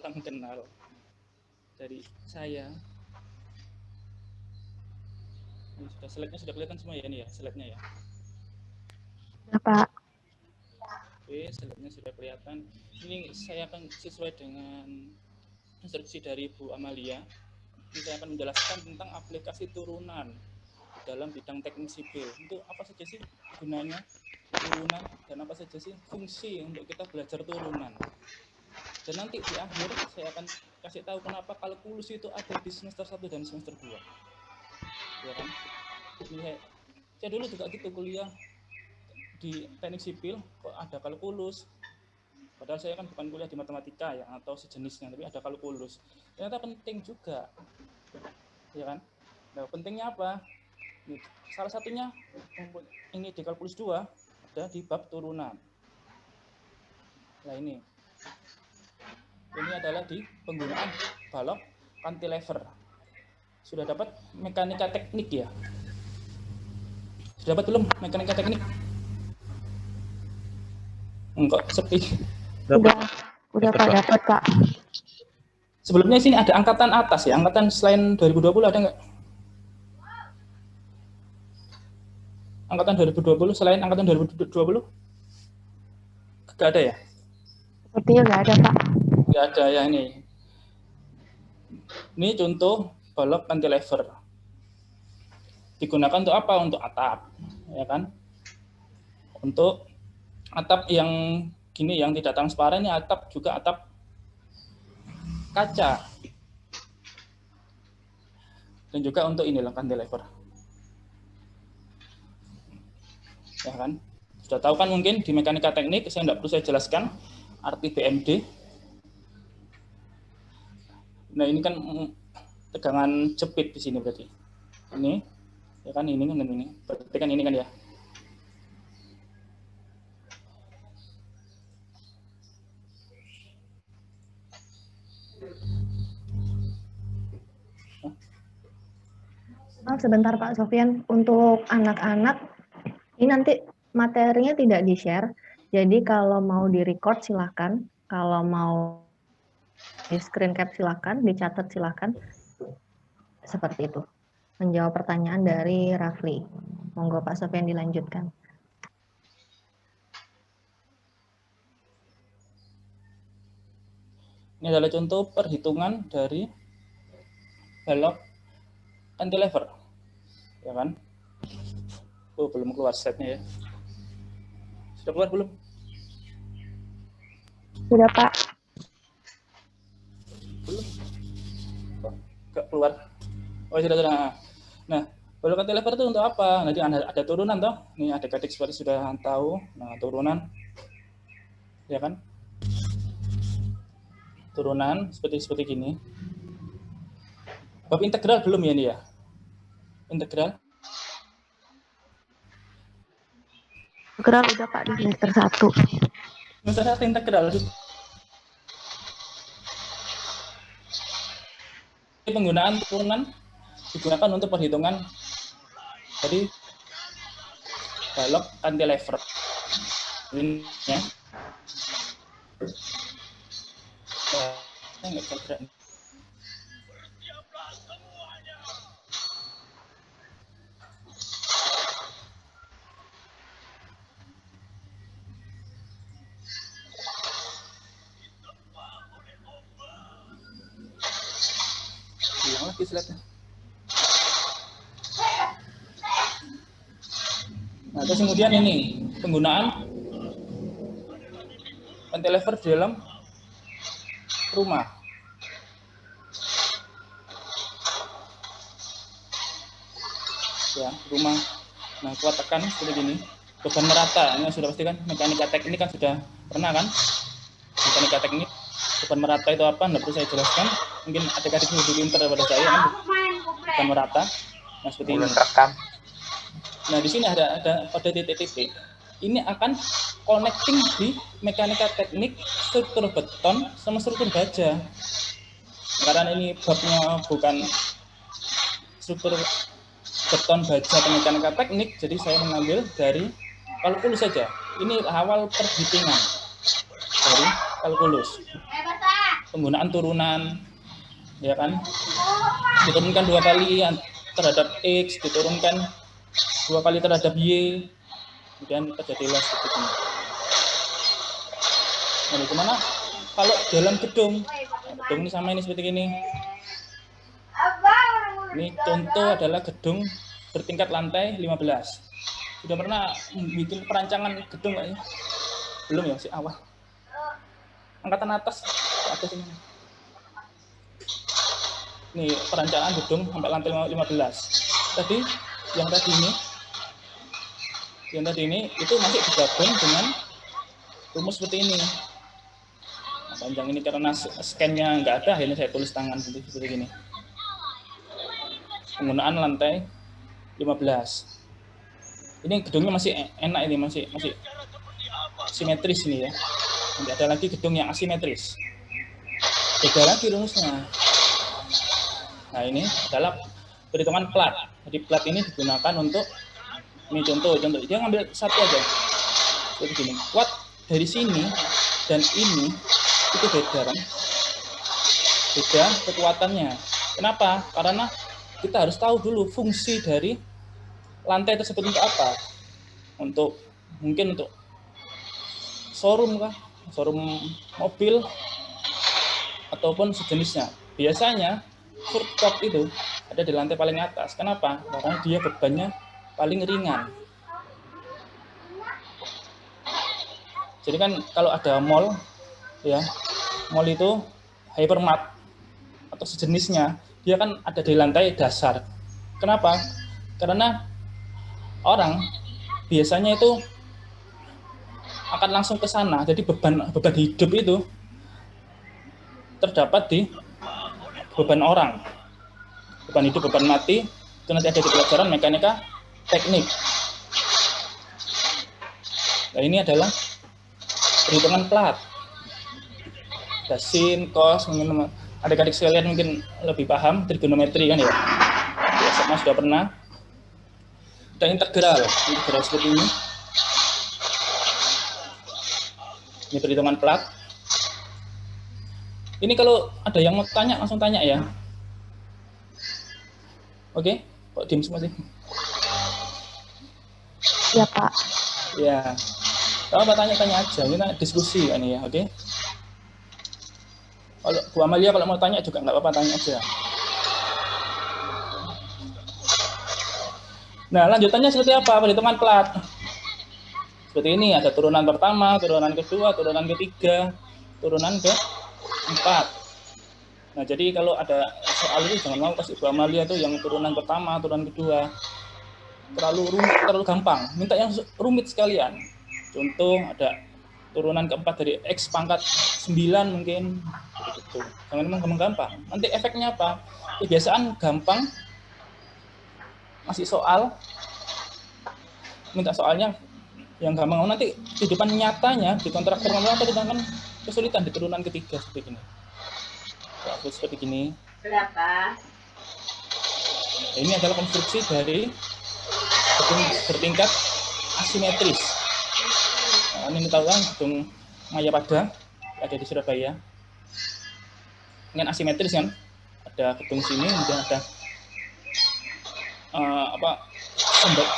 salam kenal dari saya. Ini slide-nya sudah kelihatan semua ya, ini ya slide-nya ya. Pak. Oke, slide-nya sudah kelihatan. Ini saya akan sesuai dengan instruksi dari Bu Amalia. Ini saya akan menjelaskan tentang aplikasi turunan dalam bidang teknik sipil. Itu apa saja sih gunanya turunan dan apa saja sih fungsi untuk kita belajar turunan. Dan nanti di akhir saya akan kasih tahu kenapa kalkulus itu ada di semester 1 dan semester 2. Ya kan? Saya dulu juga gitu kuliah di teknik sipil kok ada kalkulus. Padahal saya kan bukan kuliah di matematika ya atau sejenisnya, tapi ada kalkulus. Ternyata penting juga. Ya kan? Nah, pentingnya apa? Salah satunya ini di kalkulus 2 ada di bab turunan. Nah, ini adalah di penggunaan balok cantilever. Sudah dapat mekanika teknik ya? Sudah dapat belum mekanika teknik? Enggak, sepi. Udah Pak, dapat Pak. Sebelumnya sini ada angkatan atas ya, angkatan selain 2020 ada nggak? Angkatan 2020 selain angkatan 2020? Nggak ada ya? Sepertinya nggak ada Pak. Nggak ada ya ini. Ini contoh balok cantilever. Digunakan untuk apa? Untuk atap, ya kan? Untuk atap yang gini yang tidak transparan, ini atap juga atap kaca. Dan juga untuk inilah cantilever. Ya kan? Sudah tahu kan mungkin di mekanika teknik, saya tidak perlu saya jelaskan arti BMD. Nah, ini kan tegangan jepit di sini berarti. Ini ya kan ini kan dan ini. Berarti kan ini kan ya. Sebentar Pak Sofyan, untuk anak-anak ini nanti materinya tidak di-share. Jadi kalau mau di-record silakan, kalau mau di screen cap silakan, dicatat silakan. Seperti itu. Menjawab pertanyaan dari Rafli. Monggo Pak Sofyan dilanjutkan. Ini adalah contoh perhitungan dari balok cantilever. Ya kan? Oh, belum keluar slide-nya ya. Sudah keluar belum? Sudah Pak. Belum. Oh, nggak keluar. Oh, sudah. Nah, balok cantilever itu untuk apa? Nanti ada turunan toh. Ini adik-adik seperti sudah tahu. Nah, turunan. Ya kan? Turunan seperti gini. Bab integral belum ya ini ya? Integral? Integral udah Pak di semester 1. Semester 1 integral. Penggunaan turunan digunakan untuk perhitungan dari balok cantilever. Ini ya. Nggak kira-kira. Hilang lagi slide-nya. Nah, terus kemudian ini penggunaan cantilever di dalam rumah. Ya, rumah. Nah, kuat tekan seperti gini. Beban merata. Ini sudah pasti kan mekanika teknik kan sudah pernah kan? Mekanika teknik. Beban merata itu apa? Nggak perlu saya jelaskan. Mungkin adik-adik lebih pintar daripada saya kan? Beban merata. Nah, seperti ini. Nah, di sini ada pada titik-titik. Ini akan connecting di mekanika teknik struktur beton sama struktur baja. Karena ini babnya bukan struktur beton baja atau mekanika teknik, jadi saya mengambil dari kalkulus saja. Ini awal perhitungan dari kalkulus. penggunaan turunan, ya kan? Diturunkan 2 kali terhadap X, diturunkan 2 kali terhadap Y, kemudian terjadilah seperti ini. Nah, bagaimana kalau dalam gedung? Nah, gedung ini sama ini seperti ini. Ini contoh adalah gedung bertingkat lantai 15. Sudah pernah bikin perancangan gedung nggak ya? Belum ya, masih awal. Angkatan atas ini. Ini perencanaan gedung sampai lantai 15. Tadi yang tadi ini itu masih digabung dengan rumus seperti ini. Nah, panjang ini karena scan-nya nggak ada, akhirnya saya tulis tangan seperti ini. Penggunaan lantai 15. Ini gedungnya masih enak, ini masih simetris ini ya. Nanti ada lagi gedung yang asimetris. Beda lagi rumusnya. Nah, ini adalah perhitungan plat. Jadi plat ini digunakan untuk ini contoh. Dia ngambil satu aja. Seperti gini. Kuat dari sini dan ini itu beda kan? Beda kekuatannya. Kenapa? Karena kita harus tahu dulu fungsi dari lantai tersebut untuk apa. Mungkin untuk showroom kah? Showroom mobil ataupun sejenisnya. Biasanya food court itu ada di lantai paling atas. Kenapa? Karena dia bebannya paling ringan. Jadi kan kalau ada mall, ya, mall itu hypermart atau sejenisnya, dia kan ada di lantai dasar. Kenapa? Karena orang biasanya itu akan langsung ke sana. Jadi beban hidup itu terdapat di beban orang. Beban hidup, beban mati, itu nanti ada di pelajaran mekanika teknik. Nah, ini adalah perhitungan plat. Ada sin, cos, mungkin adik-adik sekalian mungkin lebih paham trigonometri kan ya. Sama sudah pernah. Ada integral seperti ini. Ini perhitungan plat. Ini kalau ada yang mau tanya, langsung tanya ya. Oke, kok diem semua sih? Ya, Pak. Ya, kalau mau tanya-tanya aja, kita diskusi kan ya, oke? Kalau Bu Amalia kalau mau tanya juga nggak apa-apa, tanya aja. Nah, lanjutannya seperti apa? Perhitungan plat. Seperti ini, ada turunan pertama, turunan kedua, turunan ketiga, turunan keempat. Nah, jadi kalau ada soal itu jangan mau kasih Bu Amalia tuh yang turunan pertama, turunan kedua. Terlalu gampang. Minta yang rumit sekalian. Contoh ada turunan keempat dari X pangkat 9 mungkin. Gitu. Jangan memang gampang. Nanti efeknya apa? Kebiasaan gampang. Masih soal. Minta soalnya yang gampang. Nanti kehidupan nyatanya di kontrak permodalan kita akan kesulitan di turunan ketiga seperti ini. Seperti gini. Berapa? Ini adalah konstruksi dari gedung bertingkat asimetris. Nah, ini tahu kan gedung Mayapada ada di Surabaya. Dengan asimetris kan, ada gedung sini, kemudian ada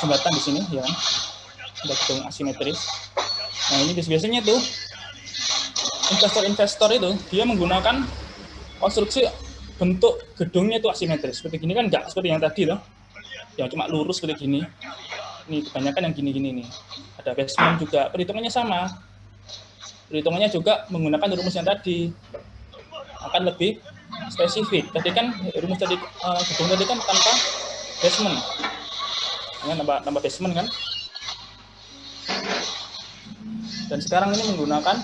jembatan di sini, ya, ada gedung asimetris. Nah, ini biasanya tuh investor itu dia menggunakan konstruksi bentuk gedungnya itu asimetris. Seperti gini kan enggak seperti yang tadi loh. Yang cuma lurus seperti gini. Ini kebanyakan yang gini-gini nih. Ada basement juga, perhitungannya sama. Perhitungannya juga menggunakan rumus yang tadi. Akan lebih spesifik. Tadi kan rumus tadi gedung tadi kan tanpa basement. Ini tambah basement kan. Dan sekarang ini menggunakan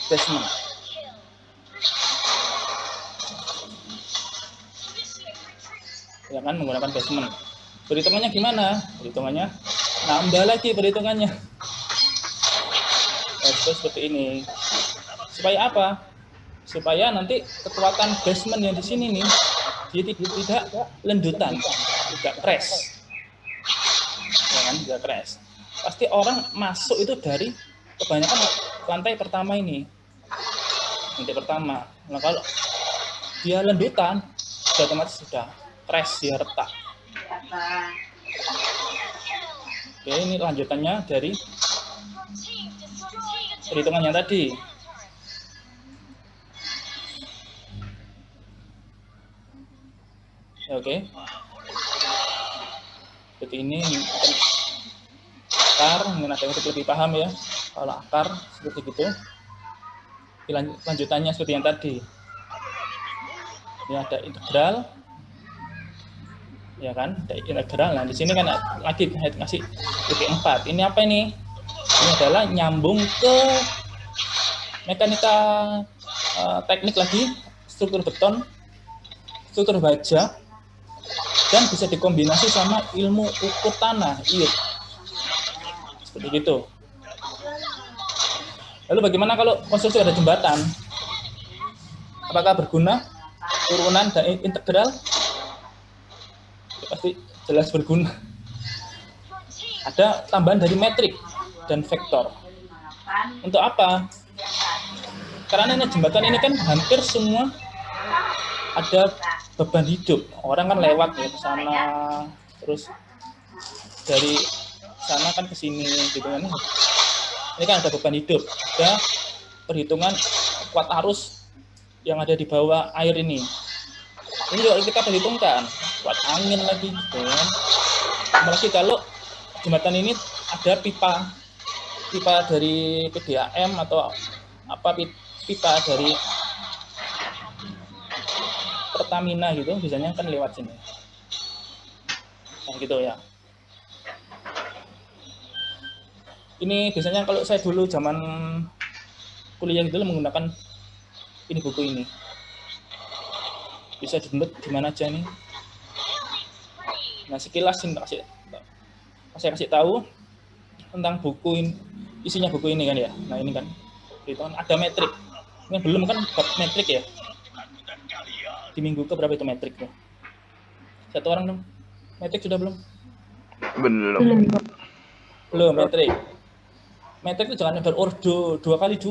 basement. Ya kan, menggunakan basement. Perhitungannya gimana? Perhitungannya nambah lagi perhitungannya. Seperti ini. Supaya apa? Supaya nanti kekuatan basement yang di sini nih dia tidak lendutan, tidak crash. Ya kan, tidak crash. Pasti orang masuk itu dari kebanyakan lantai pertama ini. nanti pertama. Nah kalau dia lendutan, otomatis sudah crash, dia retak. Oke, ini lanjutannya dari perhitungannya tadi. Ya, oke. Seperti ini akar, mungkin ada yang lebih paham ya. Kalau akar seperti itu. Lanjutannya seperti yang tadi. Ini ada integral. Ya kan? Ada integral. Nah, di sini kan lagi kasih titik 4. Ini apa ini? Ini adalah nyambung ke mekanika teknik lagi, struktur beton, struktur baja, dan bisa dikombinasi sama ilmu ukur tanah, IUT. Seperti itu. Lalu bagaimana kalau konstruksi ada jembatan? Apakah berguna turunan dan integral? Pasti jelas berguna. Ada tambahan dari metrik dan vektor. Untuk apa? Karena ini jembatan ini kan hampir semua ada beban hidup. Orang kan lewat ya ke sana, terus dari sana kan ke sini gitu kan. Ini kan ada beban hidup. Ada perhitungan kuat arus yang ada di bawah air ini. Ini juga kita perhitungkan, kuat angin lagi gitu kan. Apalagi kalau jembatan ini ada pipa dari PDAM atau apa, pipa dari Pertamina gitu, biasanya kan lewat sini. Nah gitu ya. Ini biasanya kalau saya dulu zaman kuliah gitu menggunakan ini, buku ini. Bisa di-download di mana aja nih. Nah sekilas saya kasih tahu tentang buku ini, isinya buku ini kan ya. Nah ini kan, itu kan ada metrik. Ini belum kan bab metrik ya. Di minggu ke berapa itu metrik tuh? Satu orang dong. Metrik sudah belum? Belum metrik. Metrik itu jangan berordo 2x2.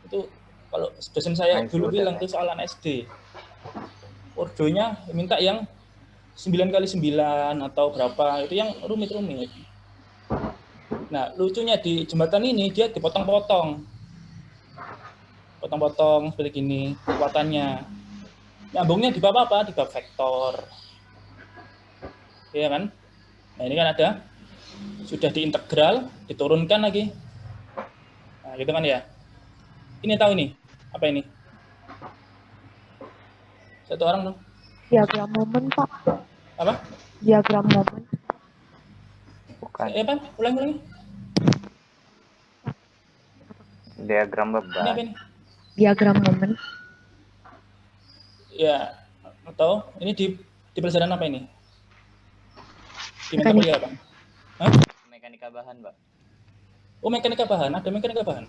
Itu kalau dosen saya dulu bilang itu soalan SD. Ordonya minta yang 9x9 atau berapa, itu yang rumit-rumit. Nah, lucunya di jembatan ini dia dipotong-potong. Potong-potong seperti gini kekuatannya. Nyambungnya di bab apa? Di bab vektor. Iya kan? Nah, ini kan ada sudah diintegral, diturunkan lagi. Nah, gitu kan ya. Ini tahu ini. Apa ini? Satu orang dong. Diagram momen, Pak. Apa? Diagram momen. Bukan. Apa? Ulang. Diagram Ini apa beban. ini? Diagram momen. Ya, atau ini di pelajaran apa ini? Di mata Mekanika. kuliah apa? Hah? Mekanika bahan, Pak. Oh, mekanika bahan. Ada mekanika bahan.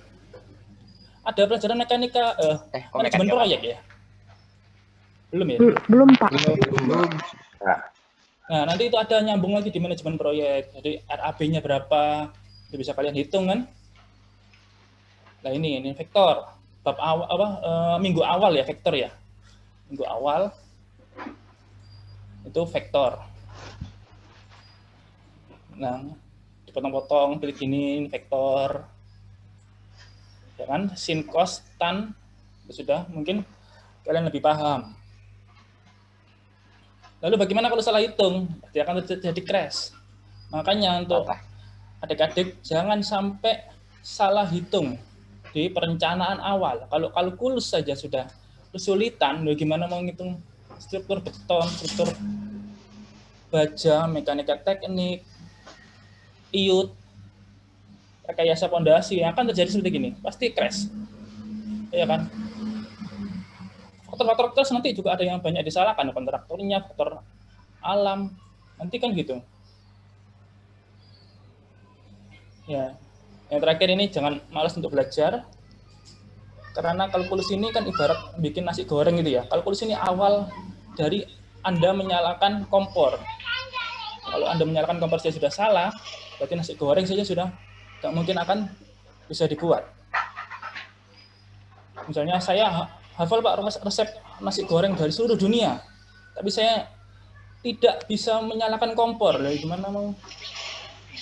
Ada pelajaran mekanika manajemen mekanika proyek ya? Belum ya? Belum, Pak. Nah, nanti itu ada nyambung lagi di manajemen proyek. Jadi RAB-nya berapa? Itu bisa kalian hitung kan? Nah, ini vektor. Bab awal minggu awal ya, vektor ya. Minggu awal itu vektor. Nah, dipotong-potong pilih gini, vektor. Ya kan? Sin, cos, tan, itu sudah mungkin kalian lebih paham. Lalu bagaimana kalau salah hitung? Dia akan terjadi crash. Makanya untuk adik-adik jangan sampai salah hitung di perencanaan awal. Kalau kalkulus saja sudah kesulitan, bagaimana mau ngitung struktur beton, struktur baja, mekanika teknik, IUT, rekayasa pondasi, yang akan terjadi seperti gini, pasti crash. Iya kan? Faktor-faktor crash nanti juga ada yang banyak disalahkan, kontraktornya, faktor alam, nanti kan gitu. Ya, yang terakhir ini jangan malas untuk belajar, karena kalkulus ini kan ibarat bikin nasi goreng gitu ya. Kalkulus ini awal dari Anda menyalakan kompor. Kalau Anda menyalakan kompor saja sudah salah, berarti nasi goreng saja sudah nggak mungkin akan bisa dibuat. Misalnya saya hafal Pak resep nasi goreng dari seluruh dunia, tapi saya tidak bisa menyalakan kompor. Lah gimana mau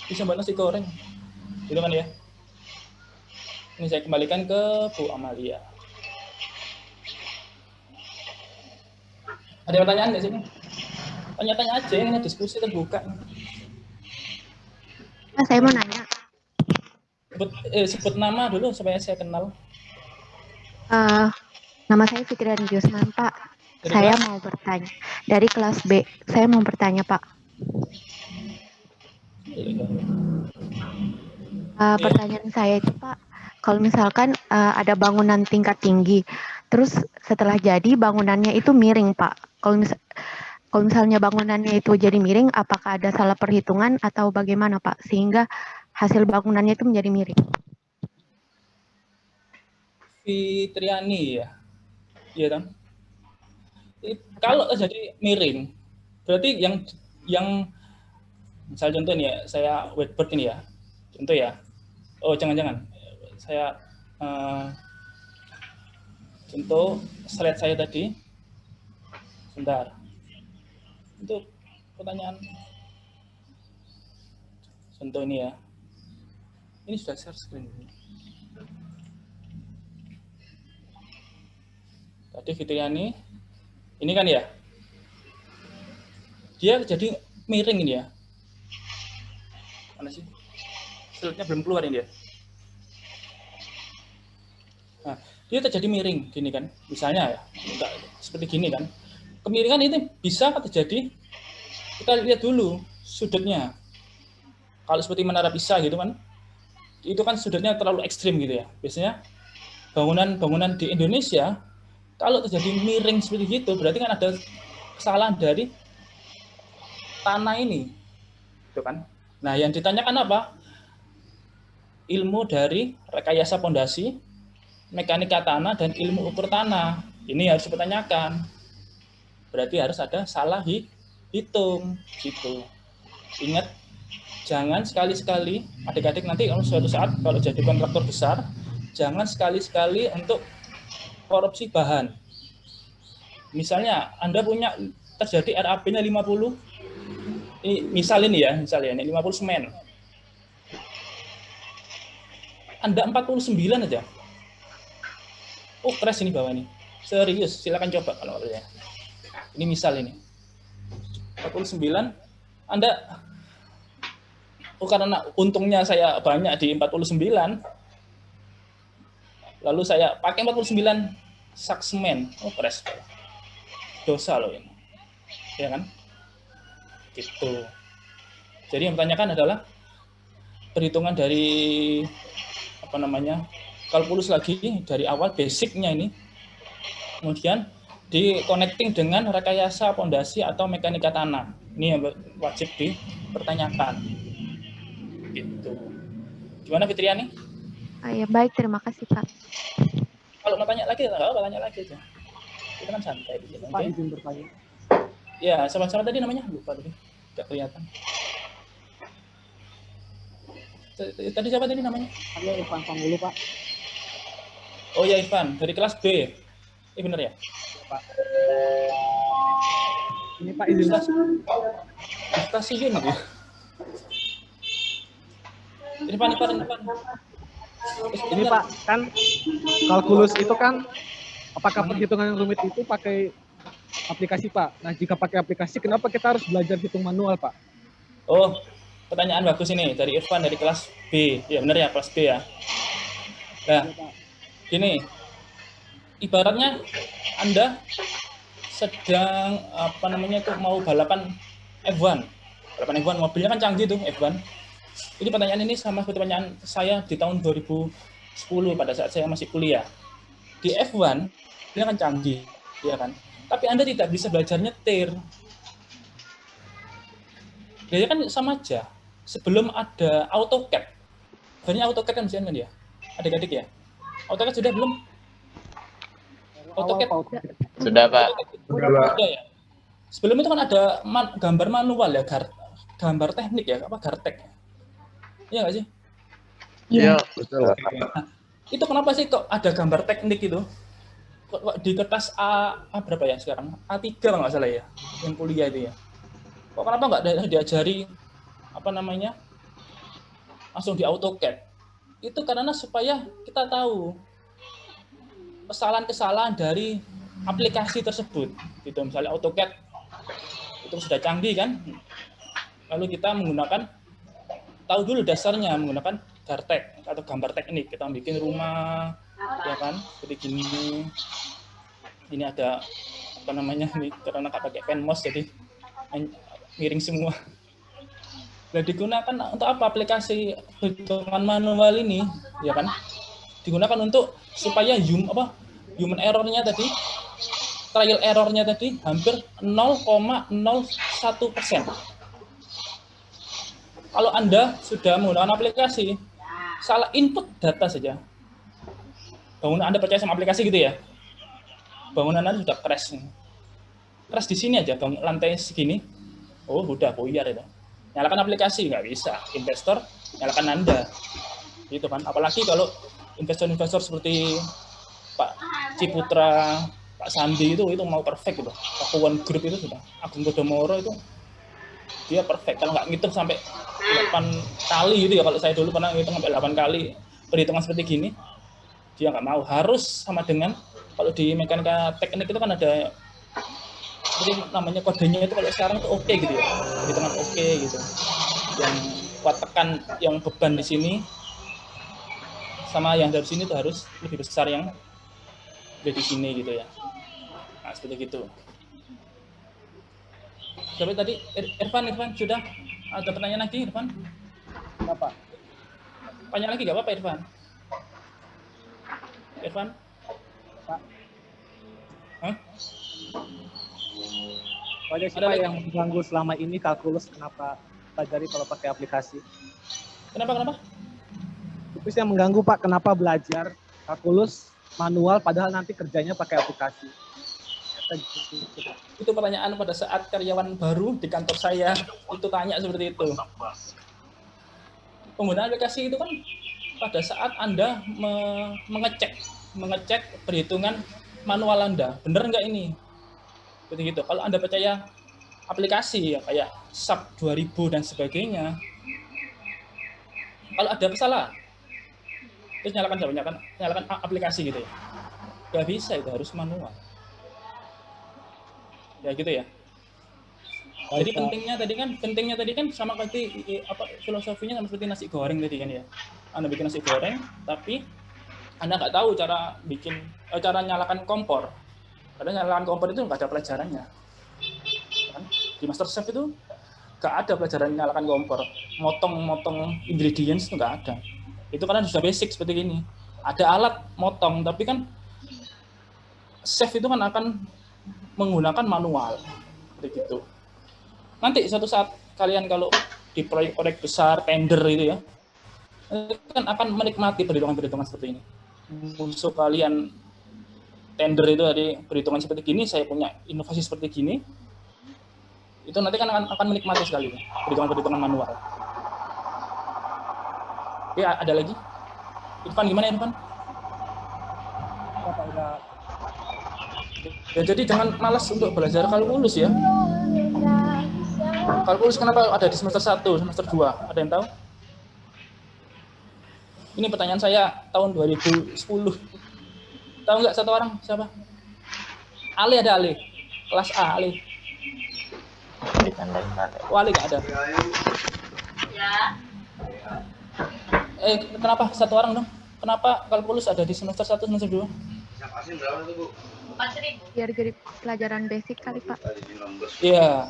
bisa buat nasi goreng? Gitu kan ya. Ini saya kembalikan ke Bu Amalia. Ada pertanyaan nggak sih? Tanya-tanya aja, ini diskusi terbuka. Saya mau nanya. Sebut nama dulu supaya saya kenal. Nama saya Fitriani Jusman, Pak. Dari Saya kelas? mau bertanya. Dari kelas B. Saya mau bertanya, Pak. Pertanyaan saya itu, Pak, kalau misalkan ada bangunan tingkat tinggi, terus setelah jadi bangunannya itu miring, Pak. Kalau misalnya bangunannya itu jadi miring, apakah ada salah perhitungan atau bagaimana, Pak? Sehingga hasil bangunannya itu menjadi miring. Fitriani ya, iya kan? Kalau jadi miring, berarti yang misal contoh nih ya, saya whiteboard ini ya, contoh ya. Oh jangan-jangan, saya contoh slide saya tadi. Sebentar. Untuk pertanyaan contoh ini ya. Ini sudah share screen. Tadi Fitriani, ini kan ya. Dia jadi miring ini ya. Mana sih? Slide-nya belum keluar ini ya. Nah, dia terjadi miring gini kan. Misalnya ya, enggak seperti gini kan. Kemiringan ini bisa terjadi, kita lihat dulu sudutnya. Kalau seperti Menara Pisa gitu kan, itu kan sudutnya terlalu ekstrim gitu ya. Biasanya bangunan-bangunan di Indonesia, kalau terjadi miring seperti itu, berarti kan ada kesalahan dari tanah ini. Gitu kan. Nah, yang ditanyakan apa? Ilmu dari rekayasa pondasi, mekanika tanah, dan ilmu ukur tanah. Ini harus dipertanyakan. Berarti harus ada salah hitung gitu. Ingat, jangan sekali-sekali adik-adik nanti kalau suatu saat kalau jadi kontraktor besar, jangan sekali-sekali untuk korupsi bahan. Misalnya Anda punya terjadi RAB-nya 50, ini misal ini ya, ini 50 semen. Anda 49 aja. Oh, crash ini bawah ini. Serius, silakan coba kalau ya. Ini misal ini. 49, Anda karena untungnya saya banyak di 49, lalu saya pakai 49 sak semen. Oh, crash. Dosa loh ini. Ya kan? Gitu. Jadi yang ditanyakan adalah perhitungan dari kalkulus lagi dari awal basicnya ini, kemudian di connecting dengan rekayasa pondasi atau mekanika tanah. Ini yang wajib dipertanyakan. Gitu. Gimana Fitriani? Ya baik, terima kasih, Pak. Kalau mau tanya lagi, nggak apa, tanya lagi aja. Kita kan santai di sini. Pak, izin bertanya. Ya, sama-sama tadi namanya lupa tadi, nggak kelihatan. Tadi siapa tadi namanya? Saya Irfan Panggulu, Pak. Oh ya, Irfan, dari kelas B. Ini benar ya? Pak. Ini Pak izin. Stasiun itu. Irfan. Ini Pak, kan kalkulus itu kan apakah perhitungan yang rumit itu pakai aplikasi, Pak? Nah, jika pakai aplikasi, kenapa kita harus belajar hitung manual, Pak? Oh, pertanyaan bagus ini dari Irfan dari kelas B. Ya benar ya, kelas B ya. Nah, gini, ibaratnya Anda sedang mau balapan F1. Balapan F1 mobilnya kan canggih tuh F1. Ini pertanyaan ini sama seperti pertanyaan saya di tahun 2010 pada saat saya masih kuliah. Di F1 ini kan canggih, ya kan? Tapi Anda tidak bisa belajar nyetir. Ya kan sama aja. Sebelum ada AutoCAD. Sebenarnya AutoCAD kan bisa kan ya? Adik-adik ya? AutoCAD sudah belum? AutoCAD Sudah, Pak. Sudah ya. Sebelum itu kan ada gambar manual ya, gambar teknik ya, Gartek. Iya nggak sih? Iya. Betul. Nah, Itu kenapa sih kok ada gambar teknik itu? Kok di kertas A berapa ya sekarang? A3 kalau nggak salah ya, yang kuliah itu ya. Kok kenapa nggak diajari apa namanya langsung di AutoCAD? Itu karena supaya kita tahu kesalahan-kesalahan dari aplikasi tersebut. Gitu, misalnya AutoCAD itu sudah canggih kan, lalu kita menggunakan, tahu dulu dasarnya menggunakan Gartek atau gambar teknik. Kita bikin rumah, ya kan, seperti gini. Ini ada apa namanya nih, karena nggak pakai pen mouse jadi miring semua. Nah, digunakan untuk apa aplikasi perhitungan manual ini, ya kan? Digunakan untuk supaya human error-nya tadi, trial error-nya tadi hampir 0,01%. Kalau Anda sudah menggunakan aplikasi, salah input data saja, bangunan Anda percaya sama aplikasi gitu ya, bangunan Anda sudah crash. Crash di sini aja, lantai segini, oh udah buyar itu. Nyalakan aplikasi, nggak bisa. Investor, nyalakan Anda. Gitu kan, apalagi kalau investor-investor seperti Pak Ciputra, Pak Sandi itu mau perfect gitu. Pakuan Group itu sudah, Agung Podomoro itu dia perfect. Kalau nggak ngitung sampai 8 kali gitu ya, kalau saya dulu pernah ngitung sampai 8 kali perhitungan seperti gini, dia nggak mau. Harus sama dengan, kalau di mekanika teknik itu kan ada seperti namanya kodenya itu, kalau sekarang itu oke gitu ya, perhitungan oke gitu. Yang kuat tekan, yang beban di sini sama yang dari sini itu harus lebih besar yang dari sini gitu ya. Nah, seperti gitu. Sampai tadi Irfan sudah ada pertanyaan lagi, Irfan? Bapak. Tanya lagi nggak apa-apa, Irfan? Pak. Hah? Banyak sih Pak yang mengganggu selama ini kalkulus, kenapa pelajari kalau pakai aplikasi? Kenapa? Itu yang mengganggu Pak, kenapa belajar kalkulus manual padahal nanti kerjanya pakai aplikasi? Itu pertanyaan pada saat karyawan baru di kantor saya itu tanya seperti itu. Penggunaan aplikasi itu kan pada saat Anda mengecek perhitungan manual Anda, benar nggak ini? Seperti gitu. Kalau Anda percaya aplikasi ya kayak SAP 2000 dan sebagainya, kalau ada kesalahan, terus nyalakan aplikasi gitu ya. Nggak bisa, itu harus manual. Ya gitu ya. Jadi pentingnya tadi kan sama seperti filosofinya sama seperti nasi goreng tadi kan ya. Anda bikin nasi goreng, tapi Anda nggak tahu cara nyalakan kompor. Karena nyalakan kompor itu nggak ada pelajarannya. Kan? Di MasterChef itu nggak ada pelajaran nyalakan kompor. Motong ingredients itu nggak ada. Itu karena sudah basic seperti ini. Ada alat motong, tapi kan chef itu kan akan menggunakan manual, seperti itu. Nanti suatu saat kalian kalau di proyek-proyek besar, tender itu ya, kan akan menikmati perhitungan-perhitungan seperti ini. Musuh kalian tender itu dari perhitungan seperti gini, saya punya inovasi seperti gini, itu nanti kan akan menikmati sekali perhitungan-perhitungan manual. Oke, ada lagi? Irfan, gimana Irfan? Ya, jadi jangan malas untuk belajar kalkulus ya. Kalkulus kenapa ada di semester 1, semester 2? Ada yang tahu? Ini pertanyaan saya tahun 2010. Tahu nggak satu orang? Siapa? Ali, ada Ali. Kelas A, Ali. Ali nggak ada. Kenapa satu orang dong? Kenapa kalkulus ada di semester 1, semester 2? Biar jadi pelajaran basic kali Pak. Iya,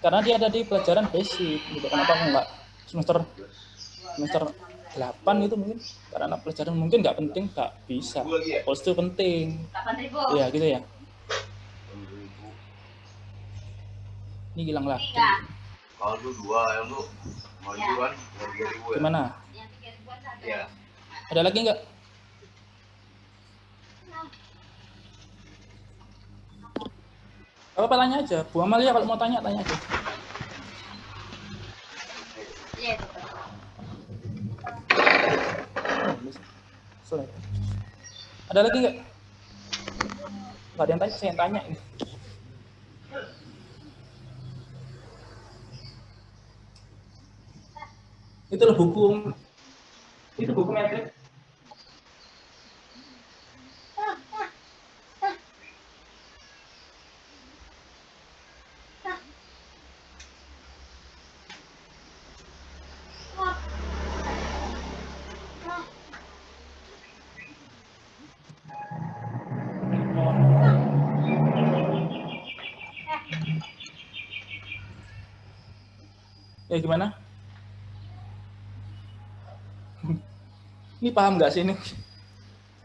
karena dia ada di pelajaran basic. Gitu. Kenapa enggak semester 8 itu mungkin? Karena pelajaran mungkin nggak penting, nggak bisa. Kalkulus itu penting. Iya gitu ya. Ini hilang lagi. Gimana? Ada lagi nggak? Apa tanya aja, Bu Amalia kalau mau tanya aja. Ada lagi nggak? Nggak ada yang tanya, saya yang tanya ini. Itu loh buku metrik. Ya gimana? Ini paham nggak sih ini?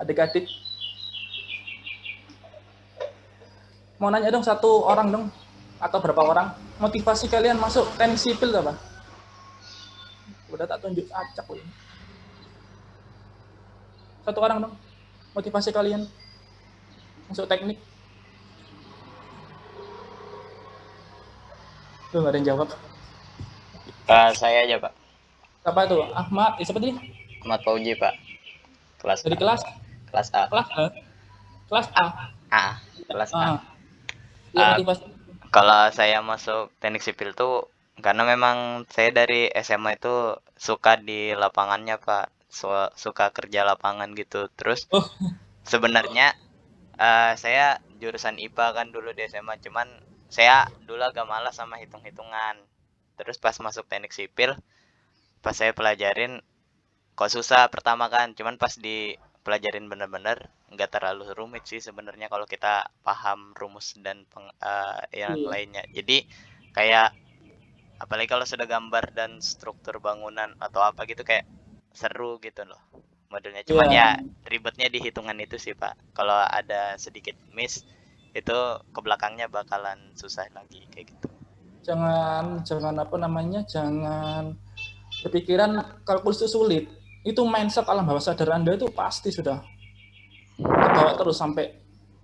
Adik-adik. Mau nanya dong satu orang dong, atau berapa orang? Motivasi kalian masuk teknik sipil apa? Udah tak tunjuk acak ini. Satu orang dong, motivasi kalian masuk teknik. Tuh nggak ada yang jawab. Saya aja, Pak. Siapa itu? Ahmad, siapa tadi? Ahmad Fauji, Pak. Kelas Dari A. kelas Kelas A. kelas A. Kelas A. Iya, motivasi. Kalau saya masuk teknik sipil tuh karena memang saya dari SMA itu suka di lapangannya, Pak. Suka kerja lapangan gitu. Terus Oh. sebenarnya saya jurusan IPA kan dulu di SMA, cuman saya dulu agak malas sama hitung-hitungan. Terus pas masuk teknik sipil, pas saya pelajarin kok susah pertama kan, cuman pas dipelajarin bener-bener nggak terlalu rumit sih sebenarnya kalau kita paham rumus dan yang Iya. lainnya. Jadi kayak apalagi kalau sudah gambar dan struktur bangunan atau apa gitu kayak seru gitu loh modelnya. Cuman Iya. ya ribetnya di hitungan itu sih, Pak. Kalau ada sedikit miss itu ke belakangnya bakalan susah lagi kayak gitu. Jangan apa namanya? Jangan berpikiran kalkulus itu sulit. Itu mindset alam bawah sadar Anda itu pasti sudah terbawa terus sampai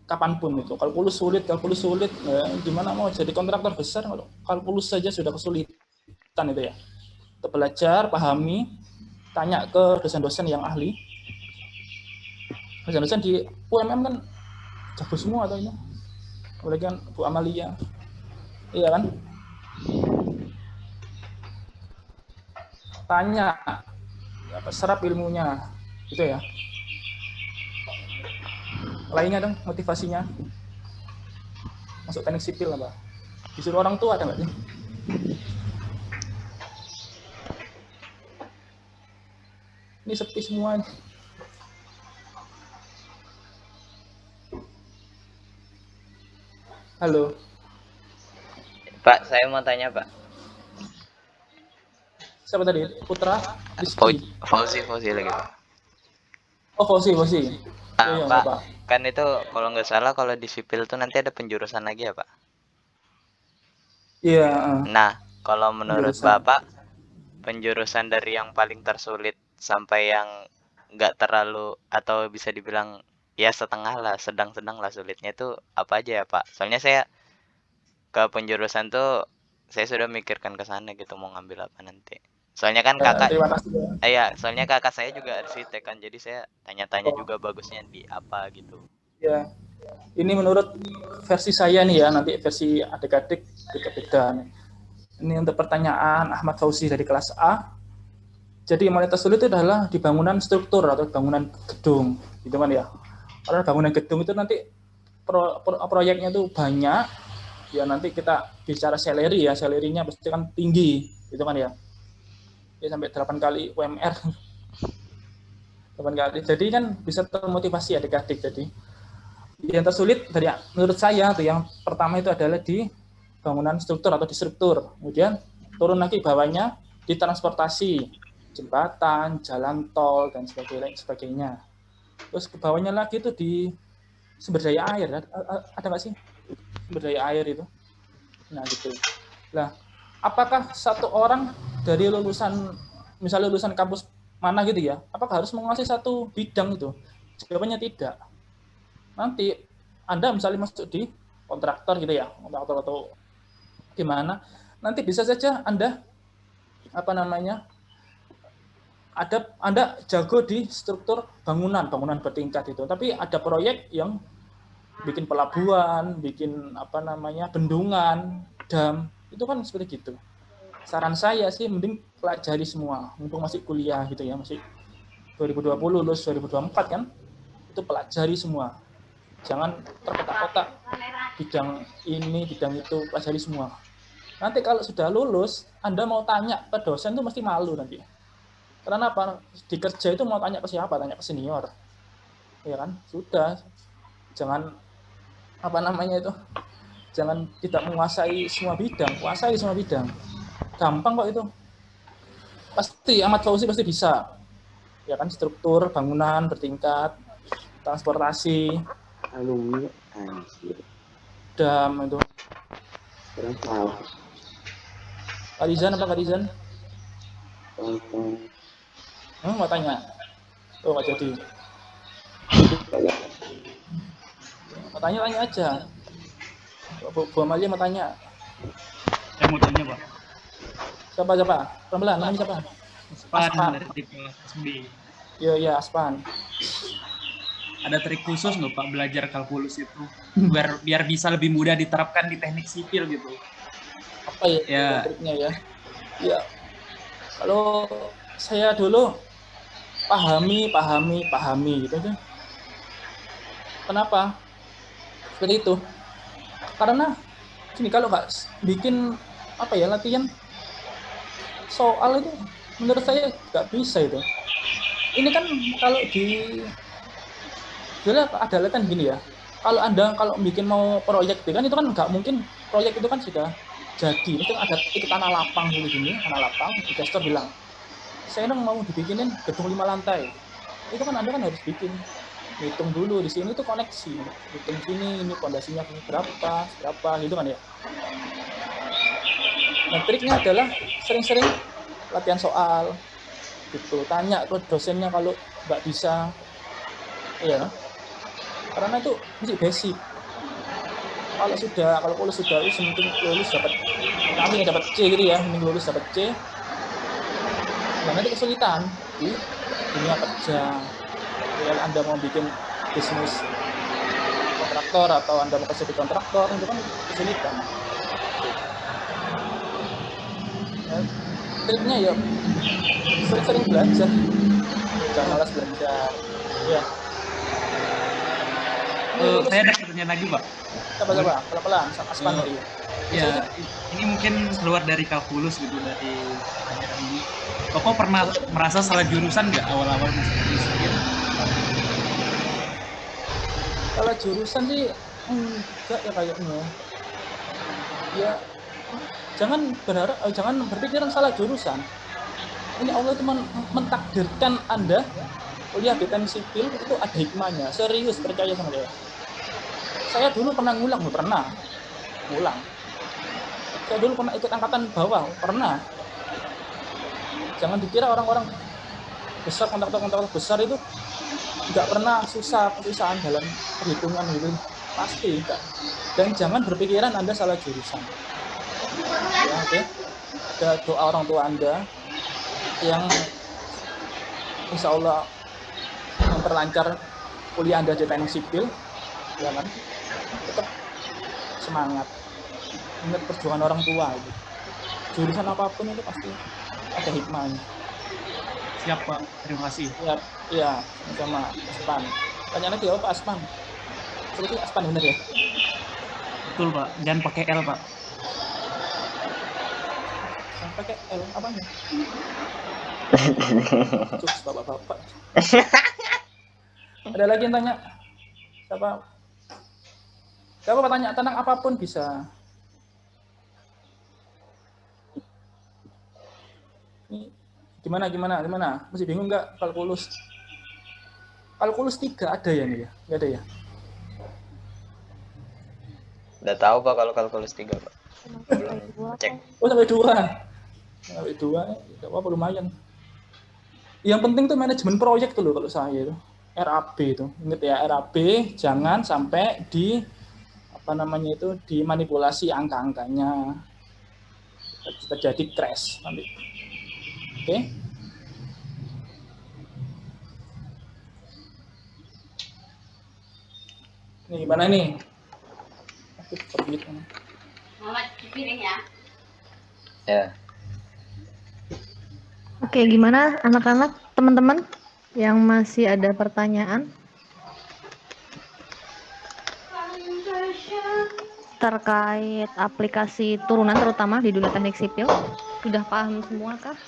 kapanpun itu. Kalkulus sulit. Ya, gimana mau jadi kontraktor besar kalau kalkulus saja sudah kesulitan itu ya. Kita belajar, pahami, tanya ke dosen-dosen yang ahli. Dosen-dosen di UMM kan jago semua atau ini. Apalagi kan Bu Amalia. Iya kan? Tanya, serap ilmunya, gitu ya. Lainnya dong motivasinya masuk teknik sipil apa? Disuruh orang tua ada nggak sih? Ini sepi semua. Halo. Pak, saya mau tanya, Pak. Siapa tadi? Putra? Rizky? Fauzi lagi, Pak. Oh, Fauzi. Iya, Pak, Pak. kan itu kalau nggak salah kalau di sipil tuh nanti ada penjurusan lagi ya, Pak? Iya. Nah, kalau menurut Penjurusan. Bapak, penjurusan dari yang paling tersulit sampai yang nggak terlalu atau bisa dibilang ya setengah lah, sedang-sedang lah sulitnya itu apa aja ya, Pak? Soalnya saya ke penjurusan tuh saya sudah mikirkan ke sana gitu mau ngambil apa nanti. Soalnya kan kakak, Terima kasih. soalnya kakak saya juga arsitek kan, jadi saya tanya-tanya juga bagusnya di apa gitu. Ya. Ini menurut versi saya nih ya, nanti versi adik-adik beda-beda. Ini untuk pertanyaan Ahmad Fauzi dari kelas A. Jadi yang paling tersulit itu adalah di bangunan struktur atau bangunan gedung, gitu kan ya. Karena bangunan gedung itu nanti proyeknya itu banyak, ya nanti kita bicara salary ya, salary-nya pasti kan tinggi, gitu kan ya. Ya sampai 8 kali UMR. 8 kali. Jadi kan bisa termotivasi adik-adik. Jadi yang tersulit dari menurut saya tuh yang pertama itu adalah di bangunan struktur atau di struktur. Kemudian turun lagi bawahnya di transportasi, jembatan, jalan tol dan sebagainya. Terus ke bawahnya lagi itu di sumber daya air. Ada nggak sih sumber daya air itu? Nah gitu. Nah, apakah satu orang dari misalnya lulusan kampus mana gitu ya, apakah harus menguasai satu bidang itu? Jawabannya tidak. Nanti Anda misalnya masuk di kontraktor gitu ya, kontraktor atau gimana, nanti bisa saja Anda Anda jago di struktur bangunan bertingkat itu, tapi ada proyek yang bikin pelabuhan, bikin bendungan, dam, itu kan seperti gitu. Saran saya sih mending pelajari semua, mumpung masih kuliah gitu ya, masih 2020 lulus 2024 kan, itu pelajari semua. Jangan terkotak-kotak bidang ini, bidang itu, pelajari semua. Nanti kalau sudah lulus, Anda mau tanya ke dosen itu mesti malu nanti. Karena apa? Di kerja itu mau tanya ke siapa? Tanya ke senior. Ya kan? Sudah. Jangan jangan tidak menguasai semua bidang, kuasai semua bidang. Gampang kok itu. Pasti Ahmad Fauzi pasti bisa. Ya kan, struktur bangunan bertingkat, transportasi, alumni anjir. dam itu. Kurang tahu. Karizan apa Karizan? Mau tanya? Oh, nggak jadi. Mau tanya aja. Bu Amalia mau tanya. Saya mau tanya, Pak. Siapa? Pelan-pelan, namanya siapa? Aspan dari tipe SB. Iya, Aspan. Ada trik khusus nggak Pak belajar kalkulus itu biar bisa lebih mudah diterapkan di teknik sipil gitu? Apa ya triknya ya? Ya, kalau saya dulu pahami gitu aja. Kenapa? Seperti itu. Karena gini, kalau nggak bikin latihan soal itu, menurut saya nggak bisa itu. Ini kan kalau ada latihan gini ya. Kalau Anda bikin mau proyek itu kan nggak mungkin proyek itu kan sudah jadi. Itu ada tanah lapang dulu gini, tanah lapang. Investor bilang, saya mau dibikinin gedung 5 lantai. Itu kan Anda kan harus bikin, hitung dulu di sini itu koneksi, hitung sini ini pondasinya berapa gitu kan ya. Nah, triknya adalah sering-sering latihan soal gitu, tanya ke dosennya kalau nggak bisa, ya, karena itu masih basic. Kalau lulus sudah mungkin lulus dapat, kami dapat C gitu ya, mending lulus dapat C. Nah, nanti kesulitan di dunia kerja. Kalau Anda mau bikin bisnis kontraktor atau Anda mau kerja di kontraktor, itu kan kesulitan. Nah, triknya ya sering-sering belajar, jangan malas belajar. Ya. Saya ada pertanyaan lagi, Pak. Coba pelan-pelan, Aspan tadi. Ya, ini mungkin keluar dari kalkulus gitu, dari pelajaran ini. Koko pernah merasa salah jurusan nggak awal-awal masuk sipil? Kalau jurusan sih enggak ya kayaknya. Ya, jangan berpikiran salah jurusan. Ini Allah itu mentakdirkan Anda kuliah di teknik sipil itu ada hikmahnya. Serius, percaya sama saya. Saya dulu pernah ngulang. Saya dulu pernah ikut angkatan bawah, pernah. Jangan dikira orang-orang besar, kontraktor besar itu nggak pernah kesusahan dalam perhitungan gitu. Pasti enggak. Dan jangan berpikiran Anda salah jurusan. Ya, oke. Ada doa orang tua Anda yang insya Allah memperlancar kuliah Anda di teknik sipil, ya kan? Tetap semangat, ingat perjuangan orang tua itu. Jurusan apapun itu pasti ada hikmahnya. Siap, Pak. Terima kasih. Iya, sama Aspan. Tanya lagi ya Pak Aspan. Seperti Aspan benar ya? Betul, Pak. Jangan pakai L, Pak. Jangan pakai L, apanya? Cuk, bapak-bapak. Ada lagi yang tanya? Siapa tanya tentang apapun bisa. Ini gimana? Masih bingung nggak kalkulus? Kalkulus 3 ada ya nih ya? Nggak ada ya? Udah tahu Pak kalau kalkulus 3, Pak. Belum cek. Oh, sampai 2. Sampai 2, nggak apa-apa, lumayan. Yang penting tuh manajemen proyek tuh loh kalau saya itu. RAB itu. Ingat ya, RAB jangan sampai dimanipulasi angka-angkanya. Terjadi crash nanti. Oke. Nih, gimana nih? Aku pergi mana? Ya. Oke, gimana anak-anak, teman-teman yang masih ada pertanyaan terkait aplikasi turunan terutama di dunia teknik sipil? Sudah paham semua kah?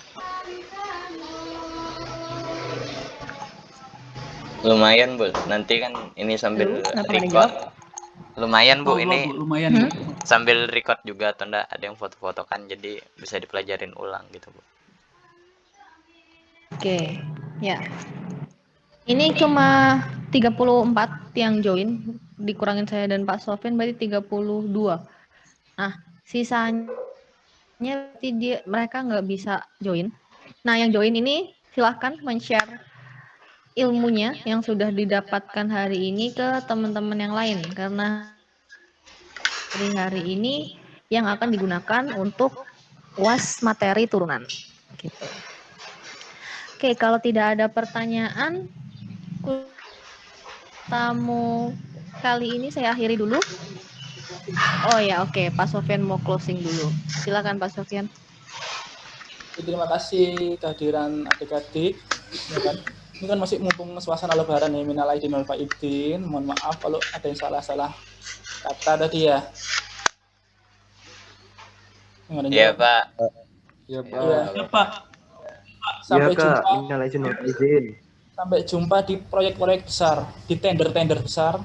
Lumayan, Bu. Nanti kan ini sambil Kenapa nggak record. dijawab? Lumayan, Bu, Oh, ini Bu, lumayan, Bu. sambil record juga atau enggak ada yang foto-foto kan, jadi bisa dipelajarin ulang gitu, Bu. Oke, ya. Ini cuma 34 yang join, dikurangin saya dan Pak Sofyan berarti 32. Nah, sisanya berarti mereka nggak bisa join. Nah, yang join ini silahkan men-share ilmunya yang sudah didapatkan hari ini ke teman-teman yang lain, karena hari ini yang akan digunakan untuk UAS materi turunan. Gitu. Oke, kalau tidak ada pertanyaan, tamu kali ini saya akhiri dulu. Oh ya, oke. Pak Sofyan mau closing dulu. Silakan Pak Sofyan. Terima kasih kehadiran adik-adik. Ya kan? Ini kan masih mumpung suasana lebaran ya, minal aidin wal faizin. Mohon maaf kalau ada yang salah-salah kata tadi ya. Iya, Pak. Ya, Pak. Iya. Ya, Pak. Sampai Ya, Kak. jumpa. Minal aidin wal faizin. Sampai jumpa di proyek-proyek besar, di tender-tender besar,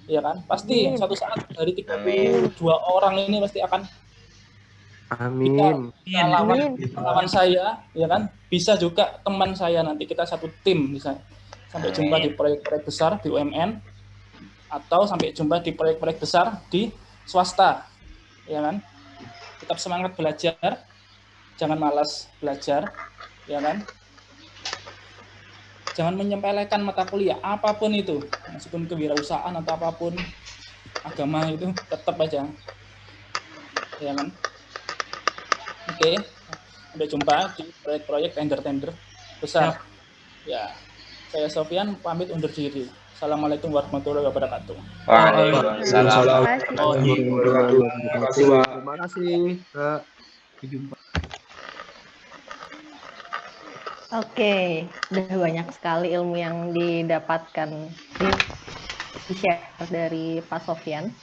ya kan? Pasti suatu saat dari 32 orang ini pasti akan Amin. bisa lawan saya, ya kan? Bisa juga teman saya, nanti kita satu tim bisa. Sampai jumpa di proyek-proyek besar di UMN atau sampai jumpa di proyek-proyek besar di swasta, ya kan? Tetap semangat belajar, jangan malas belajar, ya kan? Jangan menyepelekan mata kuliah, apapun itu, meskipun kewirausahaan atau apapun, agama itu tetap aja, ya kan? Oke, sampai jumpa di proyek-proyek tender-tender besar. Ya, saya Sofyan pamit undur diri. Assalamualaikum warahmatullahi wabarakatuh. Waalaikumsalam. Terima kasih, Pak. Terima kasih, Kak. Oke, udah banyak sekali ilmu yang didapatkan di share dari Pak Sofyan.